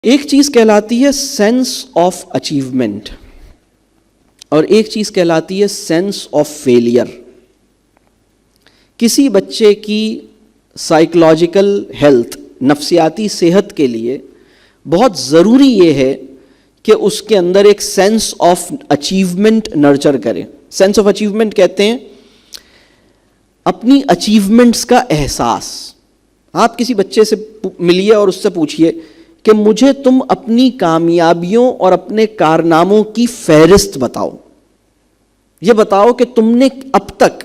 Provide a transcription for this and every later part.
ایک چیز کہلاتی ہے سینس آف اچیومنٹ اور ایک چیز کہلاتی ہے سینس آف فیلئر. کسی بچے کی سائیکولوجیکل ہیلتھ، نفسیاتی صحت کے لیے بہت ضروری یہ ہے کہ اس کے اندر ایک سینس آف اچیومنٹ نرچر کرے. سینس آف اچیومنٹ کہتے ہیں اپنی اچیومنٹس کا احساس. آپ کسی بچے سے ملیے اور اس سے پوچھئے کہ مجھے تم اپنی کامیابیوں اور اپنے کارناموں کی فہرست بتاؤ. یہ بتاؤ کہ تم نے اب تک،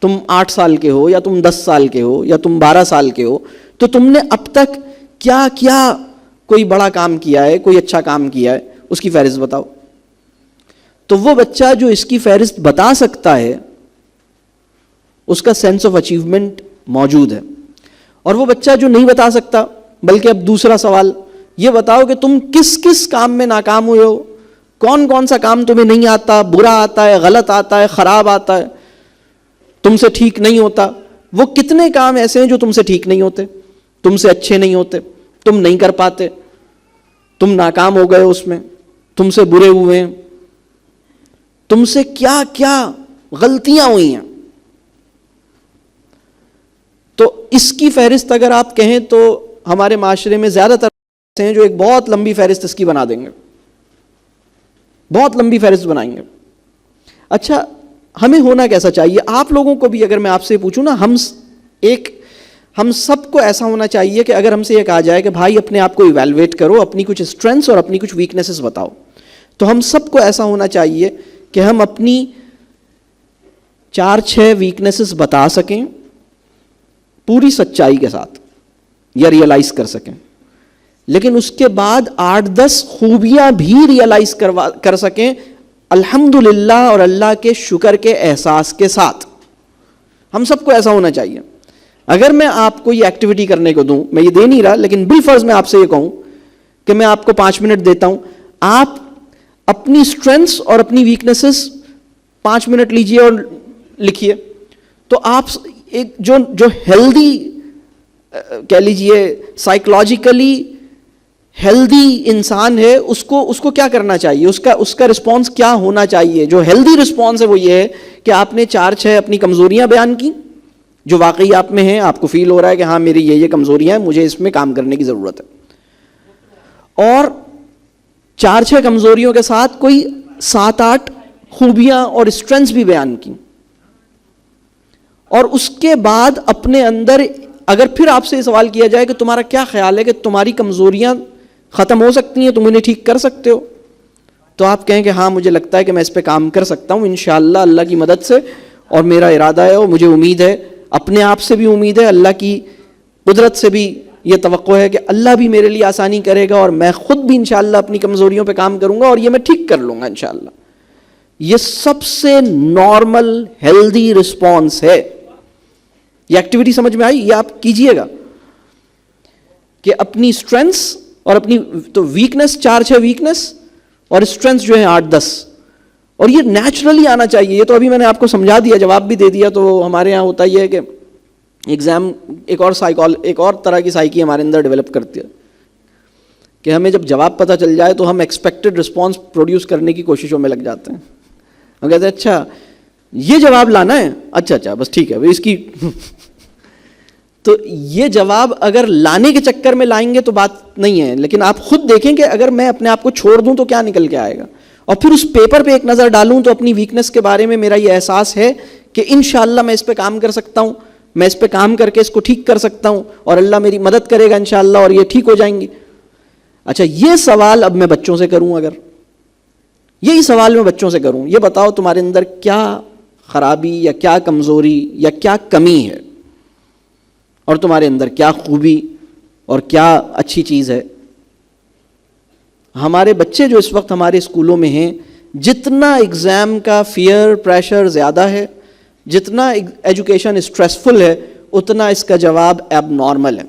تم 8 سال کے ہو یا تم 10 سال کے ہو یا تم 12 سال کے ہو، تو تم نے اب تک کیا کیا کوئی بڑا کام کیا ہے، کوئی اچھا کام کیا ہے، اس کی فہرست بتاؤ. تو وہ بچہ جو اس کی فہرست بتا سکتا ہے اس کا سینس آف اچیومنٹ موجود ہے. اور وہ بچہ جو نہیں بتا سکتا، بلکہ اب دوسرا سوال یہ بتاؤ کہ تم کس کس کام میں ناکام ہوئے ہو، کون کون سا کام تمہیں نہیں آتا، برا آتا ہے، غلط آتا ہے، خراب آتا ہے، تم سے ٹھیک نہیں ہوتا. وہ کتنے کام ایسے ہیں جو تم سے ٹھیک نہیں ہوتے، تم سے اچھے نہیں ہوتے، تم نہیں کر پاتے، تم ناکام ہو گئے اس میں، تم سے برے ہوئے ہیں، تم سے کیا کیا غلطیاں ہوئی ہیں. تو اس کی فہرست اگر آپ کہیں تو ہمارے معاشرے میں زیادہ تر ایسے ہیں جو ایک بہت لمبی فہرست اس کی بنا دیں گے، بہت لمبی فہرست بنائیں گے. اچھا، ہمیں ہونا کیسا چاہیے؟ آپ لوگوں کو بھی اگر میں آپ سے پوچھوں نا، ہم سب کو ایسا ہونا چاہیے کہ اگر ہم سے یہ کہا جائے کہ بھائی اپنے آپ کو ایویلویٹ کرو، اپنی کچھ اسٹرینتھس اور اپنی کچھ ویکنیسز بتاؤ، تو ہم سب کو ایسا ہونا چاہیے کہ ہم اپنی 4-6 ویکنیسز بتا سکیں پوری سچائی کے ساتھ یا ریئلائز کر سکیں، لیکن اس کے بعد 8-10 خوبیاں بھی ریئلائز کر سکیں الحمدللہ اور اللہ کے شکر کے احساس کے ساتھ. ہم سب کو ایسا ہونا چاہیے. اگر میں آپ کو یہ ایکٹیویٹی کرنے کو دوں، میں یہ دے نہیں رہا لیکن بالفرض میں آپ سے یہ کہوں کہ میں آپ کو 5 منٹ دیتا ہوں، آپ اپنی اسٹرینتھس اور اپنی ویکنیسز 5 منٹ لیجئے اور لکھیے، تو آپ ایک جو ہیلدی کہہ لیجئے سائیکولوجیکلی ہیلدی انسان ہے، اس کو کیا کرنا چاہیے، اس کا رسپانس کیا ہونا چاہیے؟ جو ہیلدی رسپانس ہے وہ یہ ہے کہ آپ نے 4-6 اپنی کمزوریاں بیان کی جو واقعی آپ میں ہیں، آپ کو فیل ہو رہا ہے کہ ہاں میری یہ کمزوریاں ہیں، مجھے اس میں کام کرنے کی ضرورت ہے. اور 4-6 کمزوریوں کے ساتھ کوئی 7-8 خوبیاں اور اسٹرینتھس بھی بیان کی. اور اس کے بعد اپنے اندر اگر پھر آپ سے یہ سوال کیا جائے کہ تمہارا کیا خیال ہے کہ تمہاری کمزوریاں ختم ہو سکتی ہیں، تم انہیں ٹھیک کر سکتے ہو، تو آپ کہیں کہ ہاں مجھے لگتا ہے کہ میں اس پہ کام کر سکتا ہوں انشاءاللہ اللہ کی مدد سے، اور میرا ارادہ ہے اور مجھے امید ہے، اپنے آپ سے بھی امید ہے، اللہ کی قدرت سے بھی یہ توقع ہے کہ اللہ بھی میرے لیے آسانی کرے گا اور میں خود بھی انشاءاللہ اپنی کمزوریوں پہ کام کروں گا اور یہ میں ٹھیک کر لوں گا انشاءاللہ. یہ سب سے نارمل ہیلدی رسپانس ہے. یہ ایکٹیویٹی سمجھ میں آئی؟ یہ آپ کیجئے گا کہ اپنی اسٹرینتھس اور اپنی تو ویکنیس 4-6 ویکنیس اور اسٹرینتھس جو ہیں 8-10، اور یہ نیچرلی آنا چاہیے. یہ تو ابھی میں نے آپ کو سمجھا دیا، جواب بھی دے دیا. تو ہمارے ہاں ہوتا یہ ہے کہ ایگزام ایک اور طرح کی سائیکی ہمارے اندر ڈیولپ کرتی ہے کہ ہمیں جب جواب پتہ چل جائے تو ہم ایکسپیکٹڈ رسپانس پروڈیوس کرنے کی کوششوں میں لگ جاتے ہیں. ہم کہتے ہیں اچھا یہ جواب لانا ہے، اچھا بس ٹھیک ہے اس کی تو یہ جواب اگر لانے کے چکر میں لائیں گے تو بات نہیں ہے، لیکن آپ خود دیکھیں کہ اگر میں اپنے آپ کو چھوڑ دوں تو کیا نکل کے آئے گا، اور پھر اس پیپر پہ ایک نظر ڈالوں تو اپنی ویکنیس کے بارے میں میرا یہ احساس ہے کہ انشاءاللہ میں اس پہ کام کر سکتا ہوں، میں اس پہ کام کر کے اس کو ٹھیک کر سکتا ہوں اور اللہ میری مدد کرے گا انشاءاللہ اور یہ ٹھیک ہو جائیں گی. اچھا، یہ سوال اب میں بچوں سے کروں، اگر یہی سوال میں بچوں سے کروں، یہ بتاؤ تمہارے اندر کیا خرابی یا کیا کمزوری یا کیا کمی ہے اور تمہارے اندر کیا خوبی اور کیا اچھی چیز ہے. ہمارے بچے جو اس وقت ہمارے اسکولوں میں ہیں، جتنا ایگزام کا فیئر پریشر زیادہ ہے، جتنا ایجوکیشن اسٹریسفل ہے، اتنا اس کا جواب ایب نارمل ہے.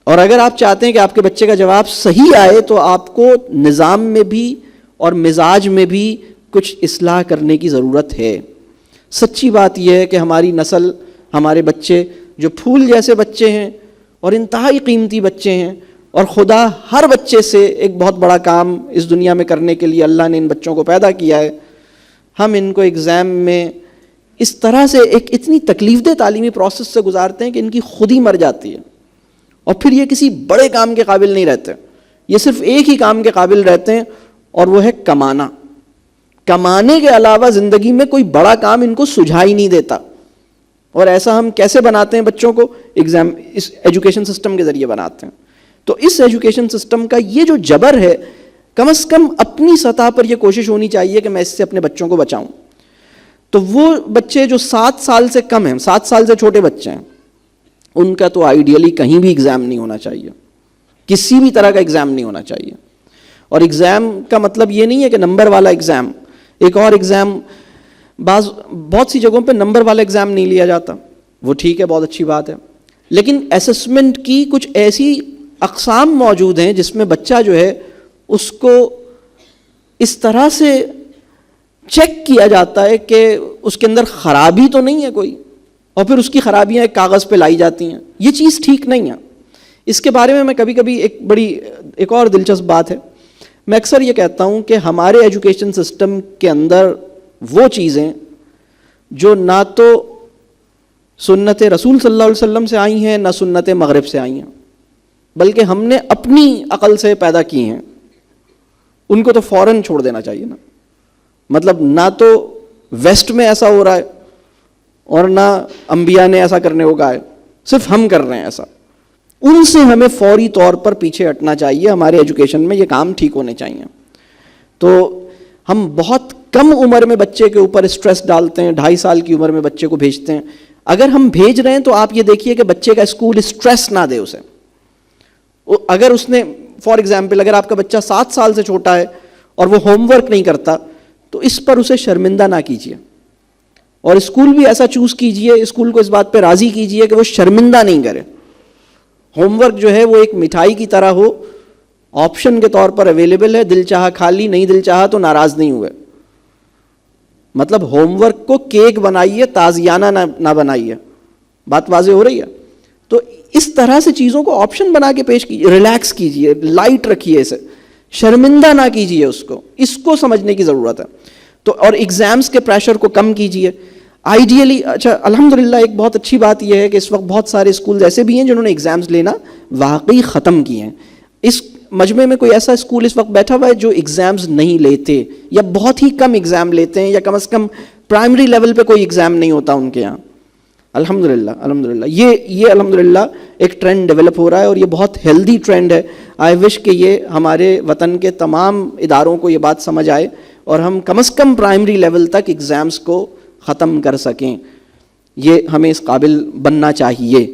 اور اگر آپ چاہتے ہیں کہ آپ کے بچے کا جواب صحیح آئے تو آپ کو نظام میں بھی اور مزاج میں بھی کچھ اصلاح کرنے کی ضرورت ہے. سچی بات یہ ہے کہ ہماری نسل، ہمارے بچے جو پھول جیسے بچے ہیں اور انتہائی قیمتی بچے ہیں اور خدا ہر بچے سے ایک بہت بڑا کام اس دنیا میں کرنے کے لیے اللہ نے ان بچوں کو پیدا کیا ہے. ہم ان کو ایگزام میں اس طرح سے ایک اتنی تکلیف دہ تعلیمی پروسیس سے گزارتے ہیں کہ ان کی خود ہی مر جاتی ہے, اور پھر یہ کسی بڑے کام کے قابل نہیں رہتے. یہ صرف ایک ہی کام کے قابل رہتے ہیں, اور وہ ہے کمانا. کمانے کے علاوہ زندگی میں کوئی بڑا کام ان کو سجھائی نہیں دیتا. اور ایسا ہم کیسے بناتے ہیں بچوں کو؟ ایگزام, اس ایجوکیشن سسٹم کے ذریعے بناتے ہیں. تو اس ایجوکیشن سسٹم کا یہ جو جبر ہے, کم از کم اپنی سطح پر یہ کوشش ہونی چاہیے کہ میں اس سے اپنے بچوں کو بچاؤں. تو وہ بچے جو 7 سال سے کم ہیں, 7 سال سے چھوٹے بچے ہیں, ان کا تو آئیڈیلی کہیں بھی ایگزام نہیں ہونا چاہیے, کسی بھی طرح کا ایگزام نہیں ہونا چاہیے. اور ایگزام کا مطلب یہ نہیں ہے کہ نمبر والا ایگزام. ایک اور ایگزام, بہت سی جگہوں پہ نمبر والا ایگزام نہیں لیا جاتا, وہ ٹھیک ہے, بہت اچھی بات ہے. لیکن اسسمنٹ کی کچھ ایسی اقسام موجود ہیں جس میں بچہ جو ہے اس کو اس طرح سے چیک کیا جاتا ہے کہ اس کے اندر خرابی تو نہیں ہے کوئی, اور پھر اس کی خرابیاں ایک کاغذ پہ لائی جاتی ہیں. یہ چیز ٹھیک نہیں ہے. اس کے بارے میں کبھی کبھی ایک اور دلچسپ بات ہے. میں اکثر یہ کہتا ہوں کہ ہمارے ایجوکیشن سسٹم کے اندر وہ چیزیں جو نہ تو سنت رسول صلی اللہ علیہ وسلم سے آئی ہیں, نہ سنت مغرب سے آئی ہیں, بلکہ ہم نے اپنی عقل سے پیدا کی ہیں, ان کو تو فوراً چھوڑ دینا چاہیے نا. مطلب نہ تو ویسٹ میں ایسا ہو رہا ہے اور نہ انبیاء نے ایسا کرنے کو کہا ہے, صرف ہم کر رہے ہیں ایسا. ان سے ہمیں فوری طور پر پیچھے ہٹنا چاہیے. ہمارے ایجوکیشن میں یہ کام ٹھیک ہونے چاہیے. تو ہم بہت کم عمر میں بچے کے اوپر اسٹریس ڈالتے ہیں, 2.5 سال کی عمر میں بچے کو بھیجتے ہیں. اگر ہم بھیج رہے ہیں تو آپ یہ دیکھیے کہ بچے کا اسکول اسٹریس نہ دے اسے. اگر اس نے فار ایگزامپل اگر آپ کا بچہ 7 سال سے چھوٹا ہے اور وہ ہوم ورک نہیں کرتا, تو اس پر اسے شرمندہ نہ کیجیے, اور اسکول بھی ایسا چوز کیجیے, اسکول کو اس بات پہ راضی کیجیے کہ وہ شرمندہ نہیں کرے. ہوم ورک جو ہے وہ ایک مٹھائی کی طرح ہو, آپشن کے طور پر اویلیبل ہے, دل چاہا کھا لی, نہیں دل چاہا تو ناراض نہیں ہوئے. مطلب ہوم ورک کو کیک بنائیے, تازیانہ نہ بنائیے. بات واضح ہو رہی ہے؟ تو اس طرح سے چیزوں کو آپشن بنا کے پیش کیجیے, ریلیکس کیجیے, لائٹ رکھیے اسے, شرمندہ نہ کیجیے اس کو سمجھنے کی ضرورت ہے. تو اور ایگزامز کے پریشر کو کم کیجیے. آئیڈیلی اچھا الحمدللہ ایک بہت اچھی بات یہ ہے کہ اس وقت بہت سارے اسکول ایسے بھی ہیں جنہوں نے ایگزامز لینا واقعی ختم کیے ہیں. اس مجمع میں کوئی ایسا اسکول اس وقت بیٹھا ہوا ہے جو ایگزامز نہیں لیتے, یا بہت ہی کم ایگزام لیتے ہیں, یا کم از کم پرائمری لیول پہ کوئی ایگزام نہیں ہوتا ان کے یہاں؟ الحمدللہ یہ الحمدللہ ایک ٹرینڈ ڈیولپ ہو رہا ہے, اور یہ بہت ہیلدی ٹرینڈ ہے. آئی وش کہ یہ ہمارے وطن کے تمام اداروں کو یہ بات سمجھ آئے, اور ہم کم از کم پرائمری لیول تک ایگزامز کو ختم کر سکیں. یہ ہمیں اس قابل بننا چاہیے.